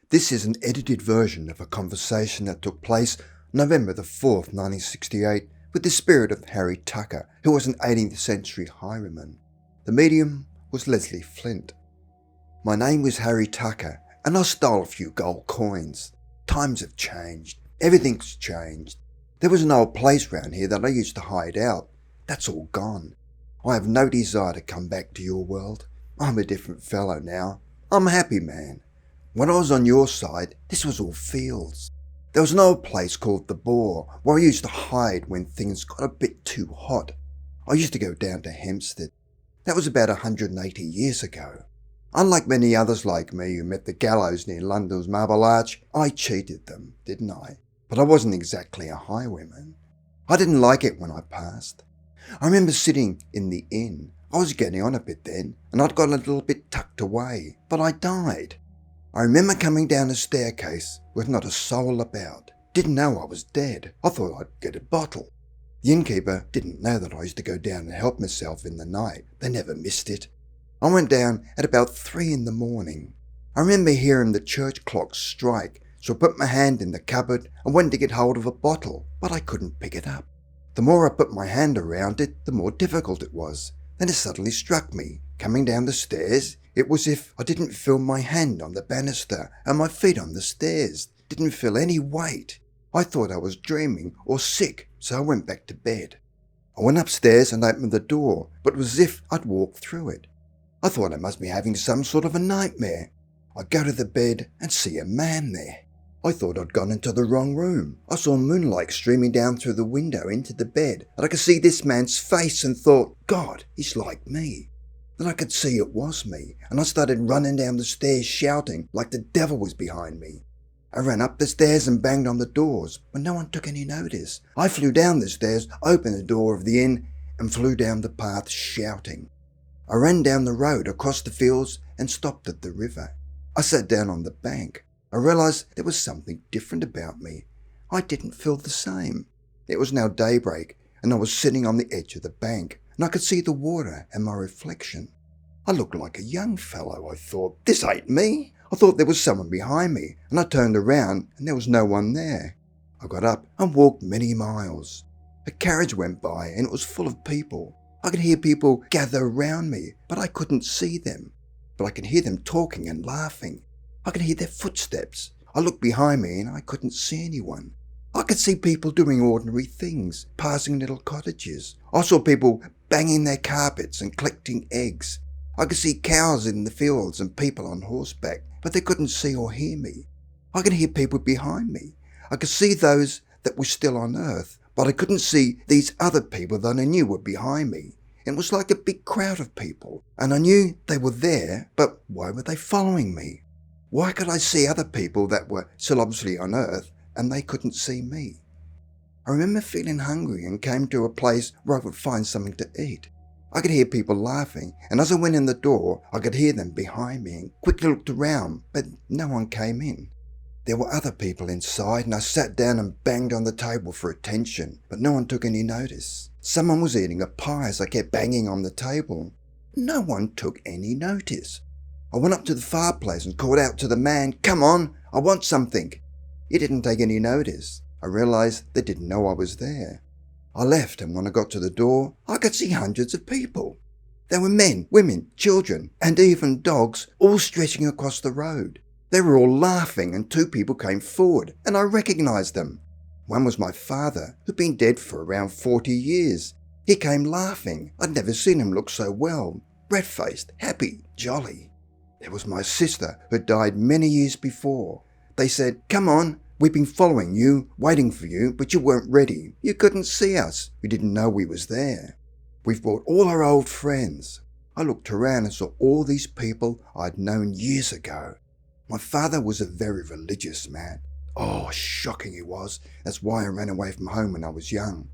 This is an edited version of a conversation that took place November the 4th, 1968, with the spirit of Harry Tucker, who was an 18th century highwayman. The medium was Leslie Flint. My name was Harry Tucker, and I stole a few gold coins. Times have changed. Everything's changed. There was an old place round here that I used to hide out. That's all gone. I have no desire to come back to your world. I'm a different fellow now. I'm a happy man. When I was on your side, this was all fields. There was an old place called the Boar, where I used to hide when things got a bit too hot. I used to go down to Hempstead. That was about 180 years ago. Unlike many others like me who met the gallows near London's Marble Arch, I cheated them, didn't I? But I wasn't exactly a highwayman. I didn't like it when I passed. I remember sitting in the inn. I was getting on a bit then, and I'd got a little bit tucked away, but I died. I remember coming down a staircase with not a soul about. Didn't know I was dead. I thought I'd get a bottle. The innkeeper didn't know that I used to go down and help myself in the night. They never missed it. I went down at about 3 in the morning. I remember hearing the church clock strike, so I put my hand in the cupboard and went to get hold of a bottle, but I couldn't pick it up. The more I put my hand around it, the more difficult it was. Then it suddenly struck me. Coming down the stairs, it was as if I didn't feel my hand on the banister and my feet on the stairs. Didn't feel any weight. I thought I was dreaming or sick, so I went back to bed. I went upstairs and opened the door, but it was as if I'd walked through it. I thought I must be having some sort of a nightmare. I go to the bed and see a man there. I thought I'd gone into the wrong room. I saw moonlight streaming down through the window into the bed, and I could see this man's face and thought, God, he's like me. Then I could see it was me, and I started running down the stairs shouting like the devil was behind me. I ran up the stairs and banged on the doors, but no one took any notice. I flew down the stairs, opened the door of the inn, and flew down the path shouting. I ran down the road across the fields and stopped at the river. I sat down on the bank. I realised there was something different about me. I didn't feel the same. It was now daybreak, and I was sitting on the edge of the bank, and I could see the water and my reflection. I looked like a young fellow, I thought. This ain't me. I thought there was someone behind me, and I turned around and there was no one there. I got up and walked many miles. A carriage went by and it was full of people. I could hear people gather around me, but I couldn't see them. But I could hear them talking and laughing. I could hear their footsteps. I looked behind me and I couldn't see anyone. I could see people doing ordinary things, passing little cottages. I saw people banging their carpets and collecting eggs. I could see cows in the fields and people on horseback, but they couldn't see or hear me. I could hear people behind me. I could see those that were still on earth, but I couldn't see these other people that I knew were behind me. It was like a big crowd of people, and I knew they were there, but why were they following me? Why could I see other people that were still obviously on earth and they couldn't see me? I remember feeling hungry and came to a place where I would find something to eat. I could hear people laughing, and as I went in the door, I could hear them behind me and quickly looked around, but no one came in. There were other people inside, and I sat down and banged on the table for attention, but no one took any notice. Someone was eating a pie as I kept banging on the table. No one took any notice. I went up to the fireplace and called out to the man, "Come on, I want something." He didn't take any notice. I realised they didn't know I was there. I left, and when I got to the door, I could see hundreds of people. There were men, women, children, and even dogs, all stretching across the road. They were all laughing, and 2 people came forward, and I recognised them. One was my father, who'd been dead for around 40 years. He came laughing. I'd never seen him look so well, red-faced, happy, jolly. There was my sister, who had died many years before. They said, "Come on, we've been following you, waiting for you, but you weren't ready. You couldn't see us. We didn't know we was there. We've brought all our old friends." I looked around and saw all these people I'd known years ago. My father was a very religious man. Oh, shocking he was. That's why I ran away from home when I was young.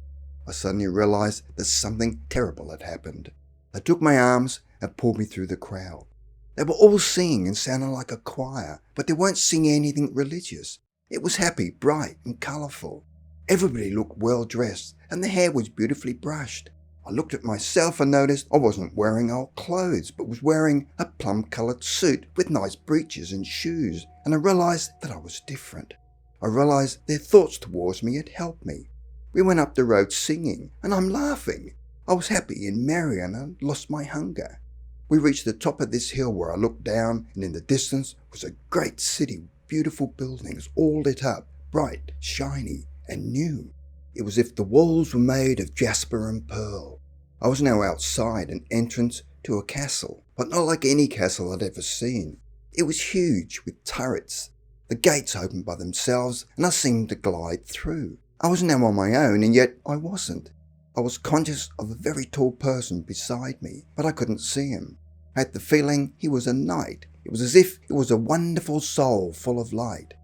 I suddenly realised that something terrible had happened. They took my arms and pulled me through the crowd. They were all singing and sounding like a choir, but they weren't singing anything religious. It was happy, bright and colourful. Everybody looked well dressed, and the hair was beautifully brushed. I looked at myself and noticed I wasn't wearing old clothes, but was wearing a plum-coloured suit with nice breeches and shoes, and I realised that I was different. I realised their thoughts towards me had helped me. We went up the road singing, and I'm laughing. I was happy and merry, and I lost my hunger. We reached the top of this hill where I looked down, and in the distance was a great city with beautiful buildings all lit up, bright, shiny, and new. It was as if the walls were made of jasper and pearl. I was now outside an entrance to a castle, but not like any castle I'd ever seen. It was huge, with turrets. The gates opened by themselves, and I seemed to glide through. I was now on my own, and yet I wasn't. I was conscious of a very tall person beside me, but I couldn't see him. I had the feeling he was a knight. It was as if it was a wonderful soul full of light.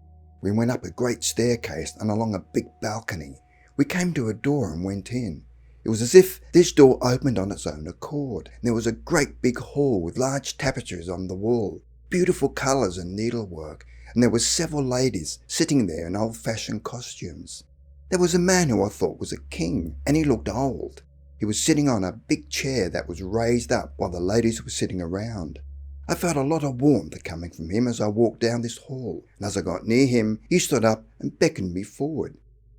We went up a great staircase and along a big balcony. We came to a door and went in. It was as if this door opened on its own accord, and there was a great big hall with large tapestries on the wall, beautiful colours and needlework, and there were several ladies sitting there in old-fashioned costumes. There was a man who I thought was a king, and he looked old. He was sitting on a big chair that was raised up while the ladies were sitting around. I felt a lot of warmth coming from him as I walked down this hall, and as I got near him, he stood up and beckoned me forward.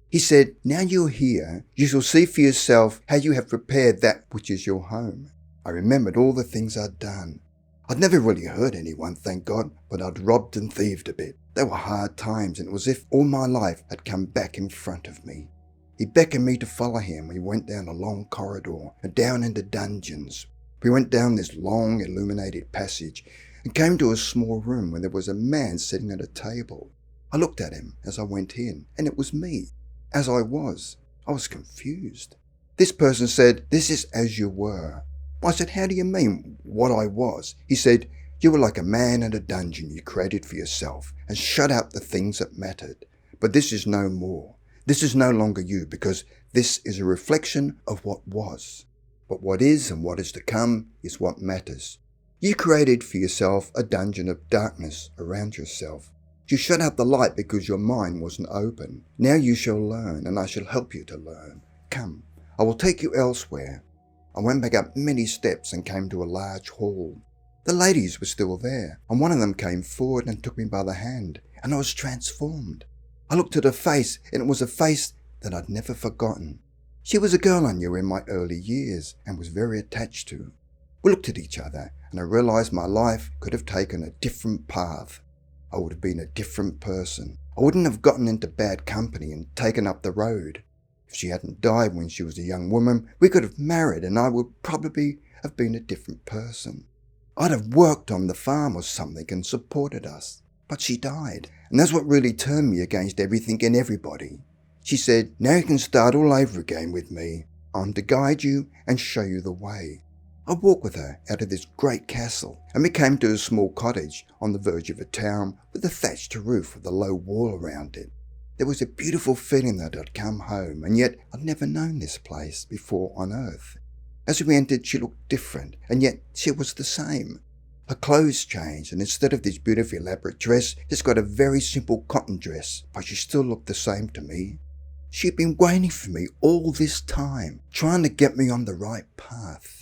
He said, "Now you are here, you shall see for yourself how you have prepared that which is your home." I remembered all the things I'd done. I'd never really hurt anyone, thank God, but I'd robbed and thieved a bit. They were hard times, and it was as if all my life had come back in front of me. He beckoned me to follow him. We went down a long corridor and down into dungeons. We went down this long illuminated passage and came to a small room where there was a man sitting at a table. I looked at him as I went in, and it was me. As I was confused. This person said, "This is as you were." I said, "How do you mean, what I was?" He said, "You were like a man in a dungeon you created for yourself and shut out the things that mattered. But this is no more. This is no longer you, because this is a reflection of what was. But what is and what is to come is what matters. You created for yourself a dungeon of darkness around yourself. You shut out the light because your mind wasn't open. Now you shall learn, and I shall help you to learn. Come, I will take you elsewhere." I went back up many steps and came to a large hall. The ladies were still there, and one of them came forward and took me by the hand, and I was transformed. I looked at her face, and it was a face that I'd never forgotten. She was a girl I knew in my early years and was very attached to. We looked at each other, and I realised my life could have taken a different path. I would have been a different person. I wouldn't have gotten into bad company and taken up the road. If she hadn't died when she was a young woman, we could have married, and I would probably have been a different person. I'd have worked on the farm or something and supported us. But she died, and that's what really turned me against everything and everybody. She said, "Now you can start all over again with me. I'm to guide you and show you the way." I walked with her out of this great castle, and we came to a small cottage on the verge of a town with a thatched roof with a low wall around it. There was a beautiful feeling that I'd come home, and yet I'd never known this place before on earth. As we entered, she looked different, and yet she was the same. Her clothes changed, and instead of this beautiful elaborate dress, she's got a very simple cotton dress, but she still looked the same to me. She'd been waiting for me all this time, trying to get me on the right path.